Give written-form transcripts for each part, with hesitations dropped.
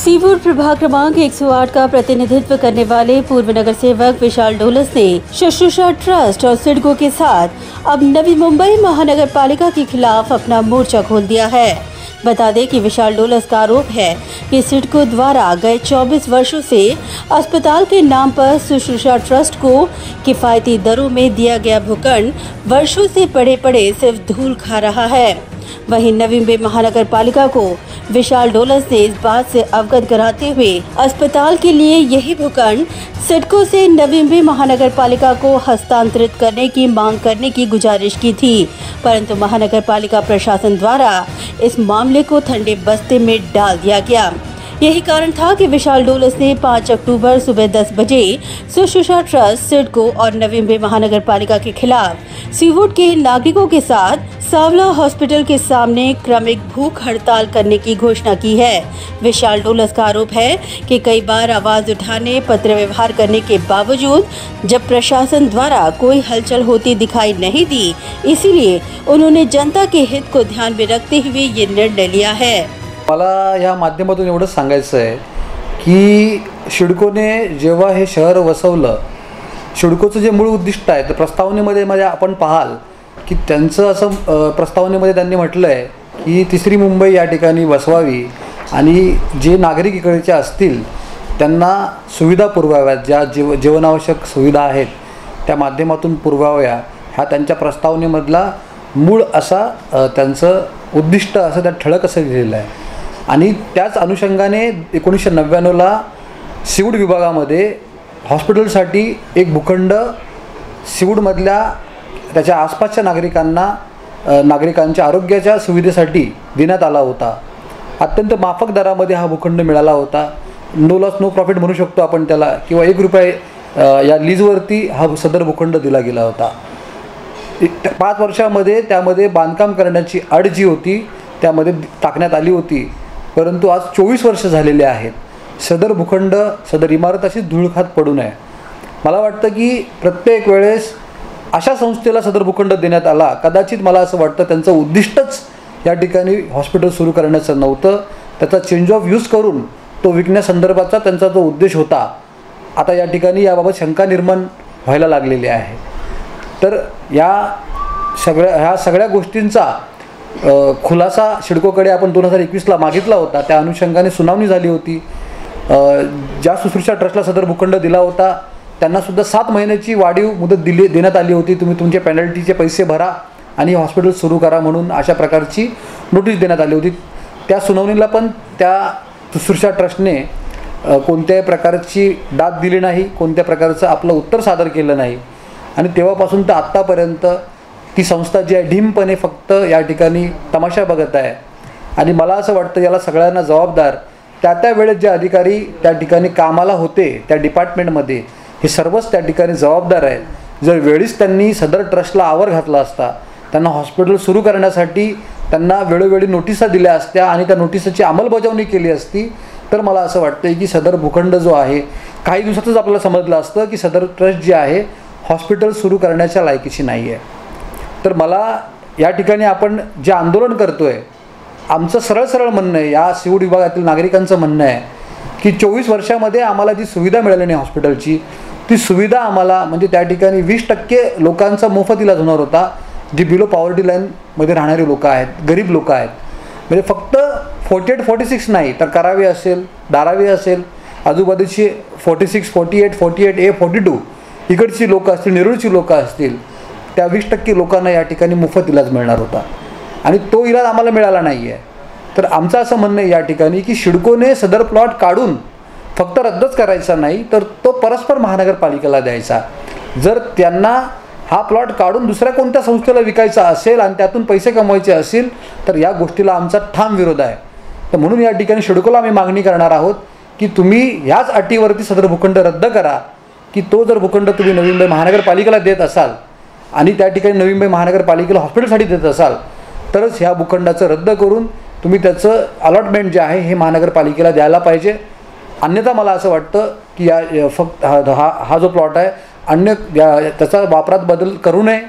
सीवूर प्रभाग क्रमांक 108 का प्रतिनिधित्व करने वाले पूर्व नगर सेवक विशाल डोलस ने शुश्रूषा ट्रस्ट और सिडको के साथ अब नवी मुंबई महानगर पालिका के खिलाफ अपना मोर्चा खोल दिया है। बता दें कि विशाल डोलस का आरोप है कि सिडको द्वारा गए 24 वर्षों से अस्पताल के नाम पर शुश्रूषा ट्रस्ट को किफायती दरों में दिया गया भूखंड वर्षों से पड़े पड़े सिर्फ धूल खा रहा है। वहीं नवी मुंबई महानगर पालिका को विशाल डोलस ने इस बात से अवगत कराते हुए अस्पताल के लिए यही भूखंड सिडको से नवी मुंबई महानगर पालिका को हस्तांतरित करने की मांग करने की गुजारिश की थी, परंतु महानगर पालिका प्रशासन द्वारा इस मामले को ठंडे बस्ते में डाल दिया गया। यही कारण था कि विशाल डोलस ने 5 अक्टूबर सुबह 10 बजे शुश्रूषा ट्रस्ट, सिडको और नवी मुंबई महानगर पालिका के खिलाफ सीवूर के नागरिकों के साथ सावला हॉस्पिटल के सामने क्रमिक भूख हड़ताल करने की घोषणा की है। विशाल डोलस का आरोप है कि कई बार आवाज उठाने, पत्र व्यवहार करने के बावजूद जब प्रशासन द्वारा कोई हलचल होती दिखाई नहीं दी, इसीलिए उन्होंने जनता के हित को ध्यान में रखते हुए ये निर्णय लिया है। मला या माध्यमातून एवढंच सांगायचं आहे की सिडकोने जेव्हा हे शहर वसवलं, सिडकोचं जे मूळ उद्दिष्ट आहे तर प्रस्तावनेमध्ये आपण पाहाल की त्यांचं असं प्रस्तावनेमध्ये त्यांनी म्हटलं आहे की तिसरी मुंबई या ठिकाणी वसवावी आणि जे नागरिक इकडचे असतील त्यांना सुविधा पुरवाव्यात, ज्या जीवनावश्यक सुविधा आहेत त्या माध्यमातून पुरवाव्या, हा त्यांच्या प्रस्तावनेमधला मूळ असा त्यांचं उद्दिष्ट असं त्या ठळक असं लिहिलेलं आहे। आणि त्याच अनुषंगाने 1999ला सीवूड विभागामध्ये हॉस्पिटलसाठी एक भूखंड सीवूडमधल्या त्याच्या आसपासच्या नागरिकांच्या आरोग्याच्या सुविधेसाठी देण्यात आला होता। अत्यंत माफक दरामध्ये हा भूखंड मिळाला होता। नो लॉस नो प्रॉफिट म्हणू शकतो आपण त्याला, किंवा 1 रुपया या लीजवरती हा सदर भूखंड दिला गेला होता। 5 वर्षामध्ये त्यामध्ये बांधकाम करण्याची अट जी होती त्यामध्ये टाकण्यात आली होती, परंतु आज 24 वर्ष झालेले आहेत। सदर भूखंड, सदर इमारत अशी धूळखात पडू नये। मला वाटतं की प्रत्येक वेळेस अशा संस्थेला सदर भूखंड देण्यात आला, कदाचित मला असं वाटतं त्यांचं उद्दिष्टच या ठिकाणी हॉस्पिटल सुरू करण्याचं नव्हतं, त्याचा चेंज ऑफ यूज करून तो विकण्यासंदर्भाचा त्यांचा जो उद्देश होता, आता या ठिकाणी याबाबत शंका निर्माण व्हायला लागलेली आहे। तर ह्या सगळ्या गोष्टींचा खुलासा सिडकोकडे आपण 2021ला मागितला होता। त्या अनुषंगाने सुनावणी झाली होती। ज्या शुश्रूषा ट्रस्टला सदर भूखंड दिला होता त्यांना सुद्धा 7 महिन्याची वाढीव मुदत देण्यात आली होती। तुम्ही तुमचे पेनल्टीचे पैसे भरा आणि हॉस्पिटल सुरू करा म्हणून अशा प्रकारची नोटीस देण्यात आली होती। त्या सुनावणीला पण त्या शुश्रूषा ट्रस्टने कोणत्याही प्रकारची दाद दिली नाही, कोणत्या प्रकारचं आपलं उत्तर सादर केलं नाही आणि तेव्हापासून तर आत्तापर्यंत ती संस्था जी आहे ढीमपणे फक्त या ठिकाणी तमाशा बघत आहे। आणि मला असं वाटतं याला सगळ्यांना जबाबदार त्या वेळेस जे अधिकारी त्या ठिकाणी कामाला होते त्या डिपार्टमेंटमध्ये, हे सर्वच त्या ठिकाणी जबाबदार आहेत। जर वेळीच त्यांनी सदर ट्रस्टला आवर घातला असता, त्यांना हॉस्पिटल सुरू करण्यासाठी त्यांना वेळोवेळी नोटिसा दिल्या असत्या आणि त्या नोटिसाची अंमलबजावणी केली असती, तर मला असं वाटतं की सदर भूखंड जो आहे काही दिवसातच आपल्याला समजलं असतं की सदर ट्रस्ट जी आहे हॉस्पिटल सुरू करण्याच्या लायकीची नाही आहे। तर मला या ठिकाणी आपण जे आंदोलन करतोय, आमचं सरळ म्हणणं आहे, या सीवूड विभागातील नागरिकांचं म्हणणं आहे की 24 वर्षामध्ये आम्हाला जी सुविधा मिळाली नाही हॉस्पिटलची, ती सुविधा आम्हाला म्हणजे त्या ठिकाणी 20% लोकांचा मोफत इलाज होणार होता, जे बिलो पॉवर्टी लाईनमध्ये राहणारी लोक आहेत, गरीब लोक आहेत। म्हणजे फक्त 48-46 नाही तर करावी असेल, धारावी असेल, आजूबाजूची 46, 48, 48A, 42 इकडची लोक असतील, नेरूळची लोक असतील, त्या 20% लोकांना या ठिकाणी मोफत इलाज मिळणार होता आणि तो इलाज आम्हाला मिळाला नाही आहे। तर आमचं असं म्हणणं आहे या ठिकाणी की सिडकोने सदर प्लॉट काढून फक्त रद्दच करायचा नाही तर तो परस्पर महानगरपालिकेला द्यायचा। जर त्यांना हा प्लॉट काढून दुसऱ्या कोणत्या संस्थेला विकायचा असेल आणि त्यातून पैसे कमवायचे असेल तर या गोष्टीला आमचा ठाम विरोध आहे। तर म्हणून या ठिकाणी सिडकोला आम्ही मागणी करणार आहोत की तुम्ही ह्याच अटीवरती सदर भूखंड रद्द करा, की तो जर भूखंड तुम्ही नवी मुंबई महानगरपालिकेला देत असाल आणि त्या ठिकाणी नवी मुंबई महानगरपालिकेला हॉस्पिटलसाठी देत असाल तरच ह्या भूखंडाचं रद्द करून तुम्ही त्याचं अलॉटमेंट जे आहे हे महानगरपालिकेला द्यायला पाहिजे। अन्यथा मला असं वाटतं की या फक्त हा जो प्लॉट आहे अन्य त्याचा वापरात बदल करू नये,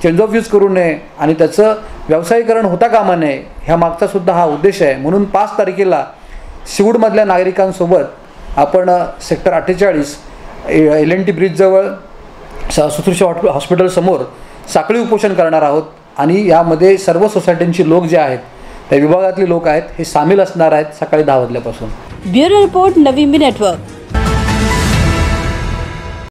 चेंज ऑफ यूज करू नये आणि त्याचं व्यावसायीकरण होता कामा नये, ह्या मागचा सुद्धा हा उद्देश आहे। म्हणून 5 तारखेला सिवूडमधल्या नागरिकांसोबत आपण सेक्टर 48 LNT ब्रिजजवळ सुश्रुषा हॉस्पिटलसमोर साखळी उपोषण करणार आहोत आणि यामध्ये सर्व सोसायटींची लोक जे आहेत त्या विभागातले लोक आहेत हे सामील असणार आहेत सकाळी 10 वाजल्यापासून. ब्युरो रिपोर्ट, नवी नेटवर्क.